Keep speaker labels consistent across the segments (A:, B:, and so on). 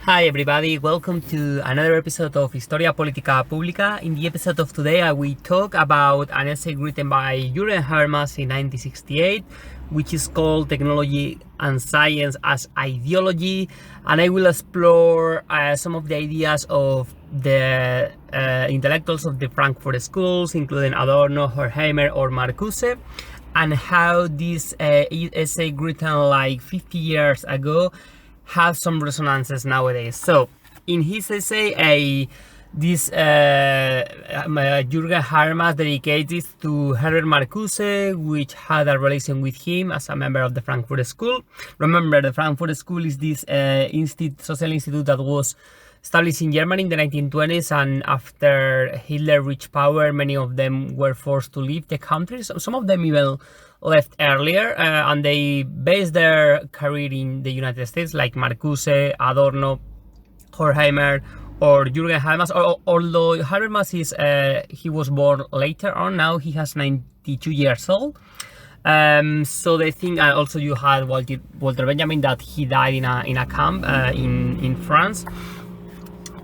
A: Hi everybody, welcome to another episode of Historia Politica Publica. In the episode of today, we talk about an essay written by Habermas in 1968, which is called Technology and Science as Ideology, and I will explore some of the ideas of the intellectuals of the Frankfurt schools, including Adorno, Horkheimer, or Marcuse, and how this essay written like 50 years ago has some resonances nowadays. So in his essay, Jürgen Habermas dedicated to Herbert Marcuse, which had a relation with him as a member of the Frankfurt School. Remember, the Frankfurt School is this social institute that was established in Germany in the 1920s, and after Hitler reached power, many of them were forced to leave the country. So some of them even left earlier, and they based their career in the United States, like Marcuse, Adorno, Horkheimer, or Jürgen Habermas. Although Habermas he was born later on. Now he has 92 years old. So they think, also you had Walter Benjamin, that he died in a camp in France.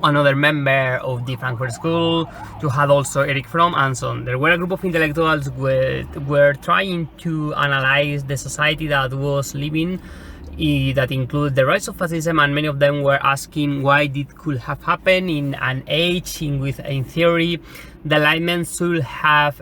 A: Another member of the Frankfurt School. You had also Erich Fromm and so on. There were a group of intellectuals were trying to analyze the society that was living, that included the rise of fascism, and many of them were asking why it could have happened in an age in theory the Enlightenment should have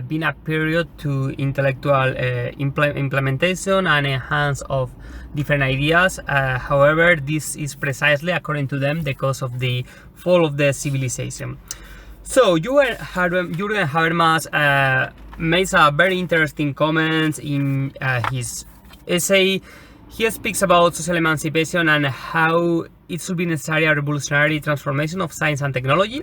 A: been a period to intellectual implementation and enhance of different ideas. However, this is precisely, according to them, the cause of the fall of the civilization. So Jürgen Habermas makes a very interesting comments in his essay. He speaks about social emancipation and how it should be necessary a revolutionary transformation of science and technology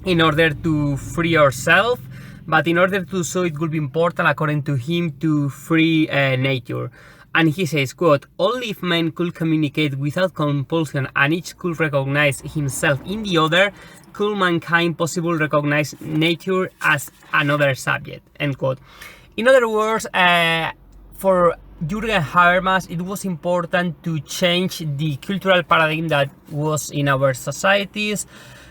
A: in order to free ourselves, but in order to do so, it would be important, according to him, to free nature. And he says, quote, "Only if men could communicate without compulsion and each could recognize himself in the other, could mankind possibly recognize nature as another subject," end quote. In other words, for Jürgen Habermas, it was important to change the cultural paradigm that was in our societies.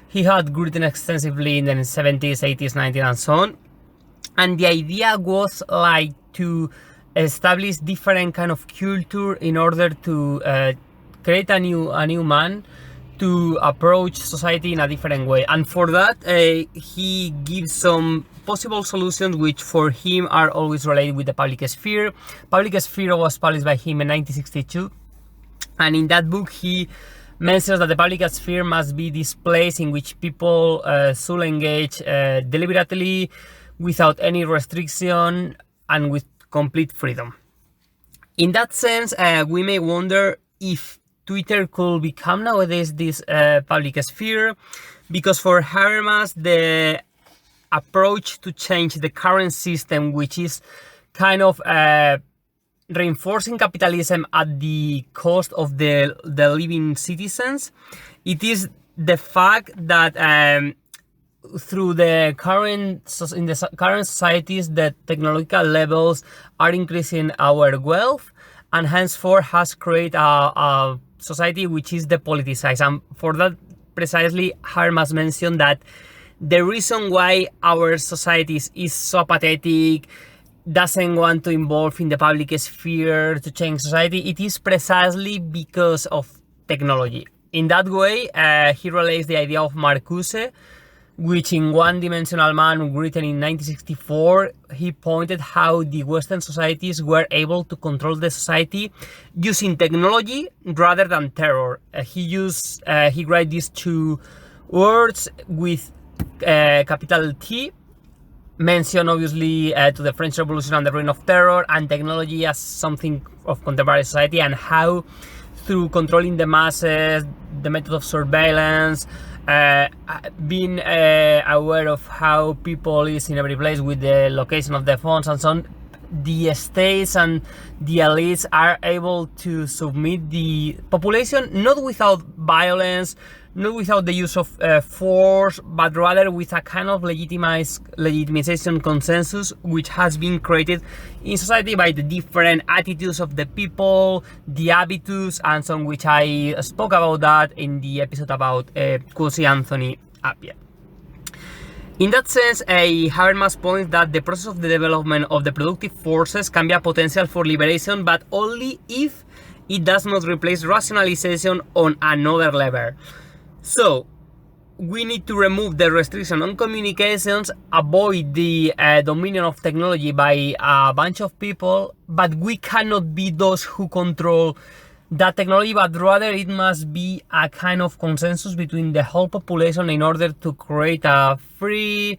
A: He had written extensively in the 70s, 80s, 90s, and so on. And the idea was like to establish different kind of culture in order to create a new man to approach society in a different way. And for that, he gives some possible solutions, which for him are always related with the public sphere. Public Sphere was published by him in 1962. And in that book, he mentions that the public sphere must be this place in which people should engage deliberately, without any restriction, and with complete freedom. In that sense, we may wonder if Twitter could become nowadays this public sphere, because for Habermas, the approach to change the current system, which is kind of reinforcing capitalism at the cost of the living citizens, it is the fact that through the current societies, the technological levels are increasing our wealth, and henceforth has created a society which is depoliticized. And for that, precisely, Habermas mentioned that the reason why our societies is so pathetic, doesn't want to involve in the public sphere to change society, it is precisely because of technology. In that way, he relates the idea of Marcuse, which in One Dimensional Man, written in 1964, he pointed how the Western societies were able to control the society using technology rather than terror. He wrote these two words with capital T, mention obviously to the French Revolution and the reign of terror, and technology as something of contemporary society, and how through controlling the masses, the method of surveillance, being aware of how people is in every place with the location of the phones and so on, the states and the elites are able to submit the population, not without violence, not without the use of force, but rather with a kind of legitimization consensus which has been created in society by the different attitudes of the people, the habitus, and so on, which I spoke about that in the episode about Quasi Anthony Appiah. In that sense, Habermas points that the process of the development of the productive forces can be a potential for liberation, but only if it does not replace rationalization on another level. So, we need to remove the restriction on communications, avoid the dominion of technology by a bunch of people, but we cannot be those who control that technology, but rather it must be a kind of consensus between the whole population in order to create a free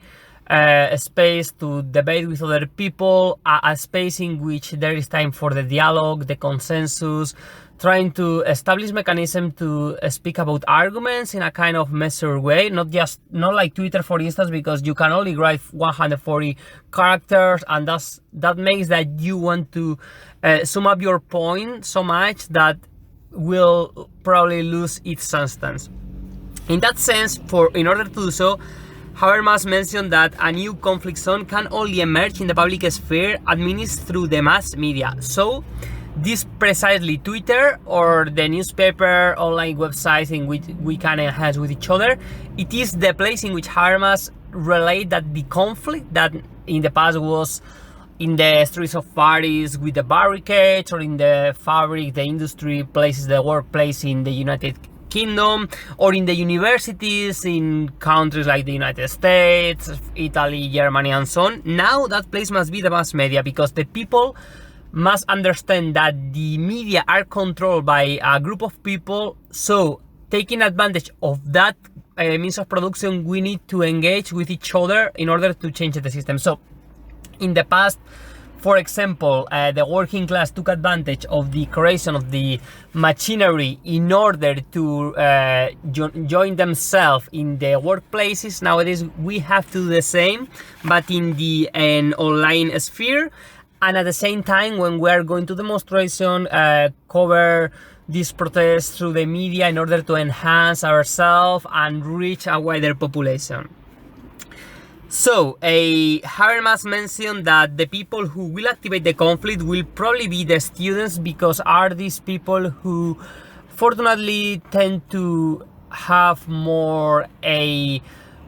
A: space to debate with other people, a space in which there is time for the dialogue, the consensus, trying to establish mechanism to speak about arguments in a kind of measured way, not like Twitter, for instance, because you can only write 140 characters, and that makes that you want to sum up your point so much that will probably lose its substance. In that sense, in order to do so, Habermas mentioned that a new conflict zone can only emerge in the public sphere administered through the mass media. So, this precisely Twitter or the newspaper, online websites in which we can enhance with each other, it is the place in which Habermas relate that the conflict that in the past was in the streets of Paris with the barricades, or in the fabric, the industry places, the workplace in the United Kingdom, or in the universities in countries like the United States, Italy, Germany, and so on. Now that place must be the mass media, because the people must understand that the media are controlled by a group of people. So, taking advantage of that means of production, we need to engage with each other in order to change the system. So, in the past, for example, the working class took advantage of the creation of the machinery in order to join themselves in the workplaces. Nowadays, we have to do the same, but in the online sphere. And at the same time, when we are going to demonstration, cover these protests through the media in order to enhance ourselves and reach a wider population. So, Habermas mentioned that the people who will activate the conflict will probably be the students, because are these people who fortunately tend to have more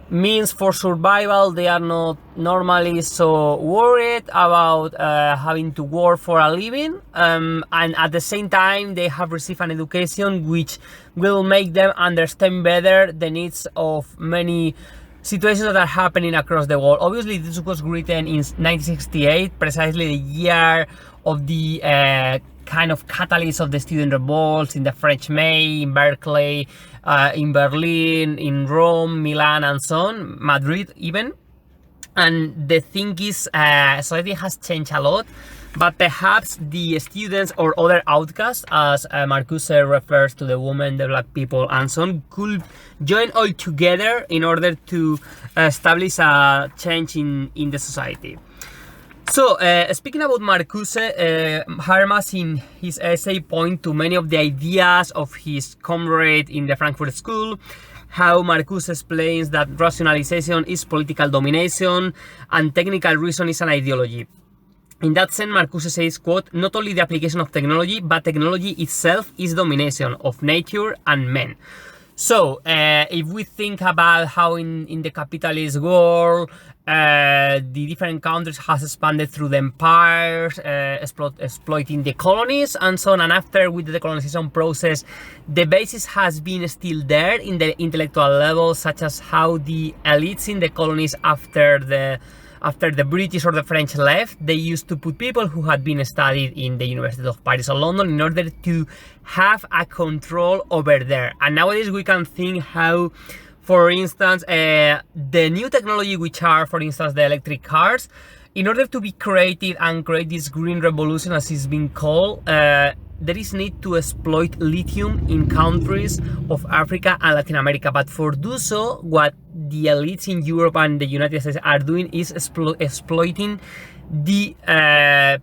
A: means for survival. They are not normally so worried about having to work for a living, and at the same time they have received an education which will make them understand better the needs of many situations that are happening across the world. Obviously, this was written in 1968, precisely the year of the kind of catalyst of the student revolts in the French May, in Berkeley, in Berlin, in Rome, Milan, and so on, Madrid even. And the thing is, society has changed a lot, but perhaps the students or other outcasts, as Marcuse refers to the women, the black people, and so on, could join all together in order to establish a change in the society. So, speaking about Marcuse, Habermas in his essay point to many of the ideas of his comrade in the Frankfurt School, how Marcuse explains that rationalization is political domination and technical reason is an ideology. In that sense, Marcuse says, quote, "Not only the application of technology, but technology itself is domination of nature and men." So, if we think about how in the capitalist world, the different countries has expanded through the empires, exploiting the colonies and so on, and after with the decolonization process, the basis has been still there in the intellectual level, such as how the elites in the colonies after the British or the French left, they used to put people who had been studied in the University of Paris or London in order to have a control over there. And nowadays we can think how, for instance, the new technology, which are, for instance, the electric cars, in order to be created and create this green revolution, as it's been called, there is need to exploit lithium in countries of Africa and Latin America. But for do so, what the elites in Europe and the United States are doing is exploiting the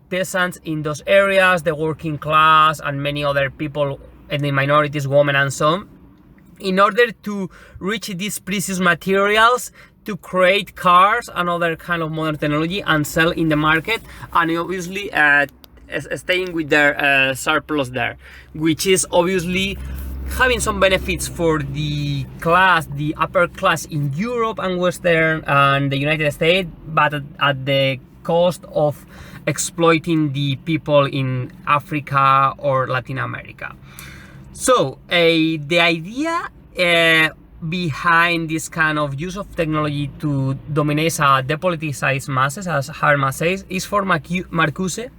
A: peasants in those areas, the working class, and many other people, ethnic minorities, women, and so on, in order to reach these precious materials to create cars and other kind of modern technology and sell in the market, and obviously staying with their surplus there, which is obviously having some benefits for the upper class in Europe and Western and the United States, but at the cost of exploiting the people in Africa or Latin America. So the idea behind this kind of use of technology to dominate depoliticized masses, as Habermas says, is for Marcuse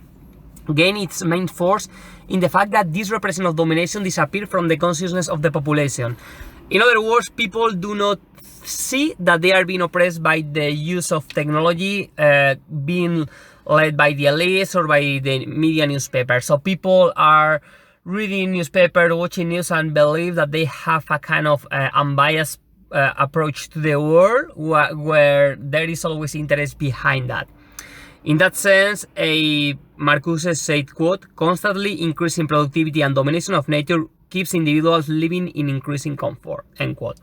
A: gain its main force in the fact that this repression of domination disappeared from the consciousness of the population. In other words, people do not see that they are being oppressed by the use of technology being led by the elites or by the media newspaper. So people are reading newspaper, watching news, and believe that they have a kind of unbiased approach to the world where there is always interest behind that. In that sense, Marcuse said, quote, "Constantly increasing productivity and domination of nature keeps individuals living in increasing comfort," end quote.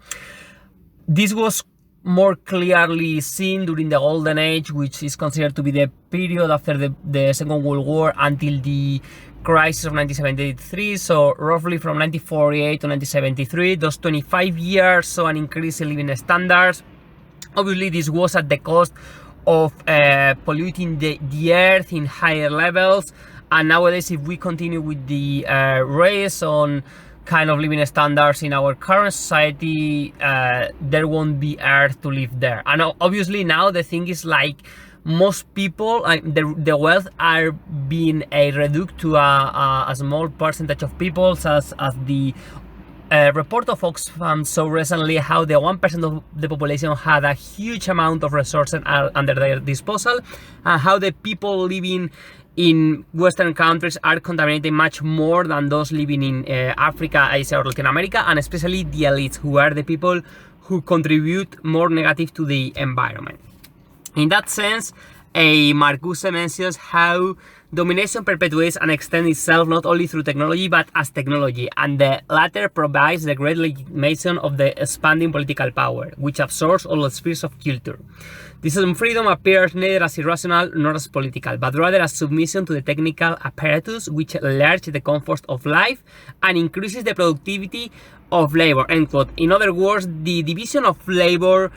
A: This was more clearly seen during the Golden Age, which is considered to be the period after the Second World War until the crisis of 1973, so roughly from 1948 to 1973, those 25 years saw an increase in living standards. Obviously, this was at the cost of polluting the earth in higher levels, and nowadays if we continue with the race on kind of living standards in our current society, there won't be earth to live there. And obviously now the thing is, like, most people, the wealth are being reduced to a small percentage of people, as the report of Oxfam saw recently, how the 1% of the population had a huge amount of resources under their disposal, and how the people living in Western countries are contaminated much more than those living in Africa, Asia, or Latin America, and especially the elites, who are the people who contribute more negative to the environment. In that sense, Marcuse mentions how domination perpetuates and extends itself not only through technology but as technology, and the latter provides the great legitimation of the expanding political power, which absorbs all the spheres of culture. This freedom appears neither as irrational nor as political, but rather as submission to the technical apparatus, which enlarges the comfort of life and increases the productivity of labor, end quote. In other words, the division of labor,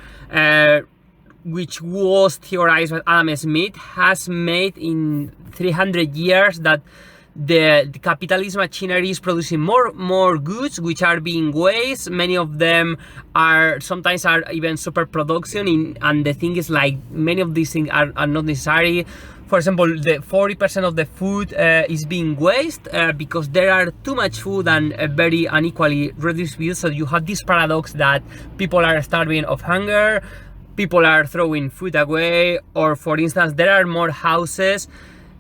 A: which was theorized by Adam Smith, has made in 300 years that the capitalist machinery is producing more goods which are being wasted. Many of them are sometimes even super production, and the thing is, like, many of these things are not necessary. For example, the 40% of the food is being wasted because there are too much food and very unequally redistributed. So you have this paradox that people are starving of hunger, people are throwing food away, or for instance, there are more houses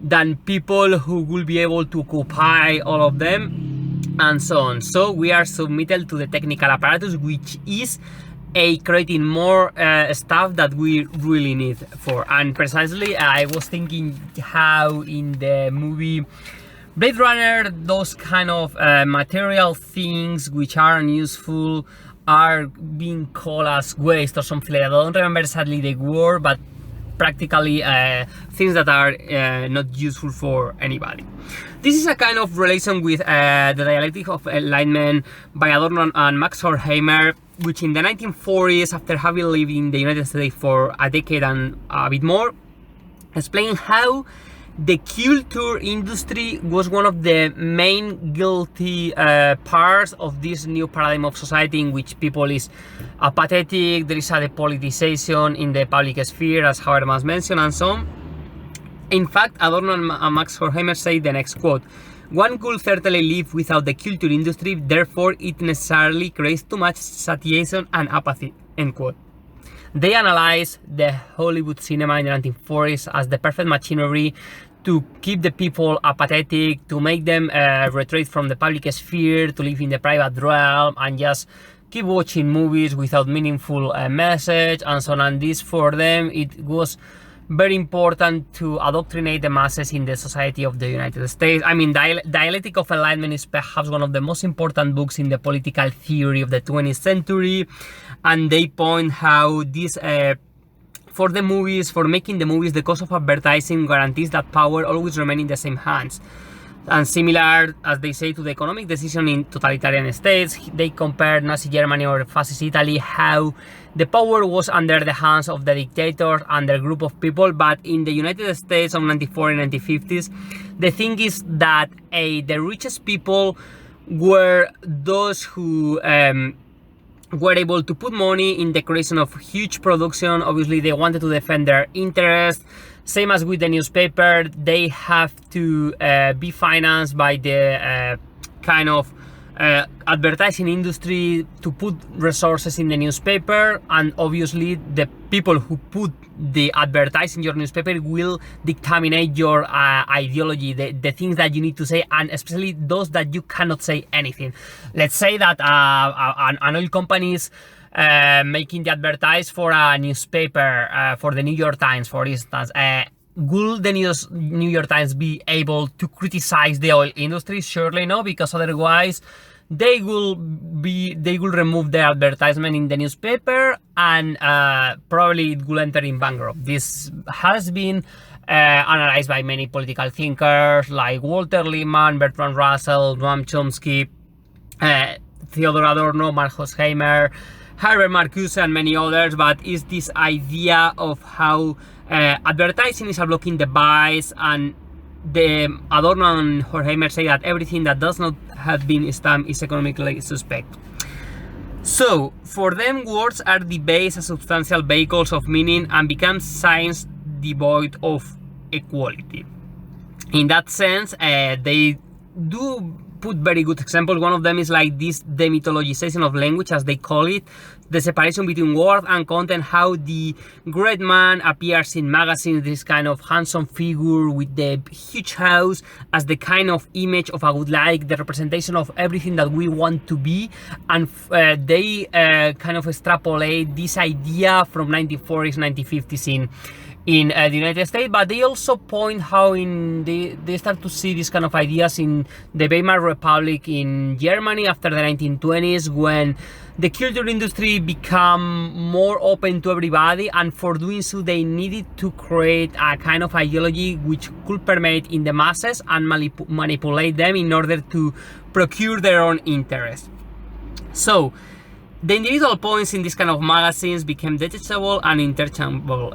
A: than people who will be able to occupy all of them, and so on. So we are submitted to the technical apparatus, which is creating more stuff that we really need for. And precisely, I was thinking how in the movie Blade Runner, those kind of material things which are unuseful are being called as waste or something like that. I don't remember exactly the word, but practically things that are not useful for anybody. This is a kind of relation with the dialectic of enlightenment by Adorno and Max Horkheimer, which in the 1940s, after having lived in the United States for a decade and a bit more, explain how the culture industry was one of the main guilty parts of this new paradigm of society, in which people is apathetic, there is a depoliticization in the public sphere, as Habermas mentioned, and so on. In fact, Adorno and Max Horkheimer say the next quote: "One could certainly live without the culture industry, therefore it necessarily creates too much satiation and apathy," end quote. They analyze the Hollywood cinema in the 1940s as the perfect machinery to keep the people apathetic, to make them retreat from the public sphere, to live in the private realm, and just keep watching movies without meaningful message, and so on. And this, for them, it was very important to adoctrinate the masses in the society of the United States. I mean, Dialectic of Enlightenment is perhaps one of the most important books in the political theory of the 20th century, and they point how this for making the movies, the cost of advertising guarantees that power always remains in the same hands. And similar, as they say, to the economic decision in totalitarian states, they compare Nazi Germany or fascist Italy, how the power was under the hands of the dictators and their group of people. But in the United States of 1940s and 1950s, the thing is that the richest people were those who were able to put money in the creation of huge production. Obviously, they wanted to defend their interests. Same as with the newspaper, they have to be financed by the kind of advertising industry to put resources in the newspaper, and obviously the people who put the advertising in your newspaper will determine your ideology, the things that you need to say, and especially those that you cannot say anything. Let's say that an oil company is making the advertise for a newspaper, for the New York Times, for instance. Will the New York Times be able to criticize the oil industry? Surely no, because otherwise they will remove the advertisement in the newspaper, and probably it will enter in bankrupt. This has been analyzed by many political thinkers like Walter Lippmann, Bertrand Russell, Noam Chomsky, Theodor Adorno, Mark Horkheimer, Herbert Marcuse, and many others. But is this idea of how advertising is a blocking device, and the Adorno and Horkheimer say that everything that does not have been stamped is economically suspect. So for them, words are debased as substantial vehicles of meaning and become signs devoid of equality. In that sense, they do put very good examples. One of them is like this demythologization of language, as they call it, the separation between word and content, how the great man appears in magazines, this kind of handsome figure with the huge house as the kind of image of a good life, the representation of everything that we want to be, and they kind of extrapolate this idea from 1940s, 1950s in the United States. But they also point how they start to see these kind of ideas in the Weimar Republic in Germany after the 1920s, when the culture industry became more open to everybody, and for doing so they needed to create a kind of ideology which could permeate in the masses and manipulate them in order to procure their own interests. So the individual points in this kind of magazines became detachable and interchangeable.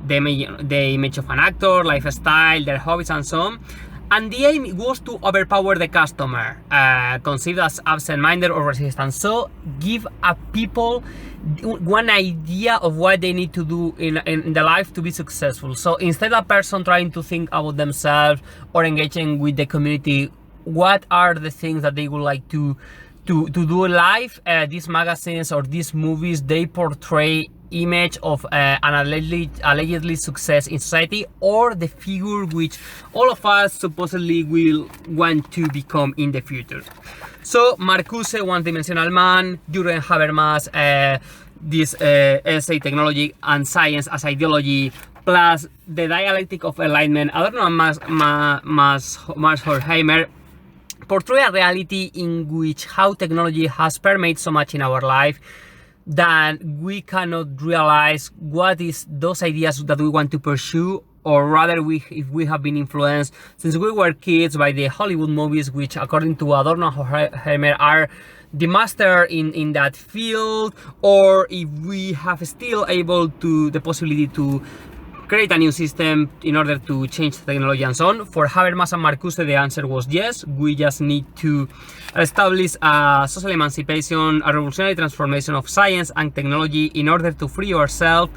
A: The image of an actor, lifestyle, their hobbies, and so on. And the aim was to overpower the customer, conceived as absent-minded or resistant. So give a people one idea of what they need to do in their life to be successful. So instead of a person trying to think about themselves or engaging with the community, what are the things that they would like to do in life, these magazines or these movies, they portray image of an allegedly success in society, or the figure which all of us supposedly will want to become in the future. So Marcuse, one-dimensional man, Jürgen Habermas, this essay, technology and science as ideology, plus the dialectic of enlightenment, Adorno and Max Horkheimer, portray a reality in which how technology has permeated so much in our life that we cannot realize what is those ideas that we want to pursue, or rather if we have been influenced since we were kids by the Hollywood movies, which according to Adorno and Horkheimer are the master in that field, or if we have still able to the possibility to create a new system in order to change the technology and so on. For Habermas and Marcuse, the answer was yes. We just need to establish a social emancipation, a revolutionary transformation of science and technology in order to free ourselves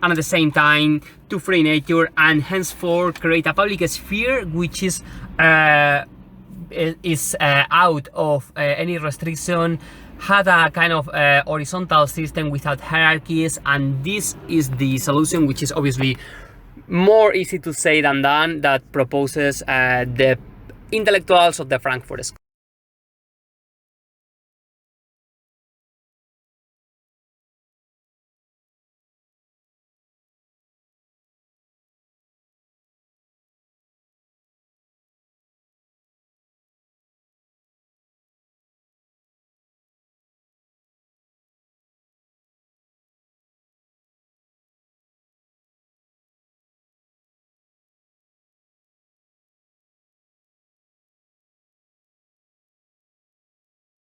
A: and at the same time to free nature, and henceforth create a public sphere which is out of any restriction, had a kind of horizontal system without hierarchies, and this is the solution, which is obviously more easy to say than done, that proposes the intellectuals of the Frankfurt School.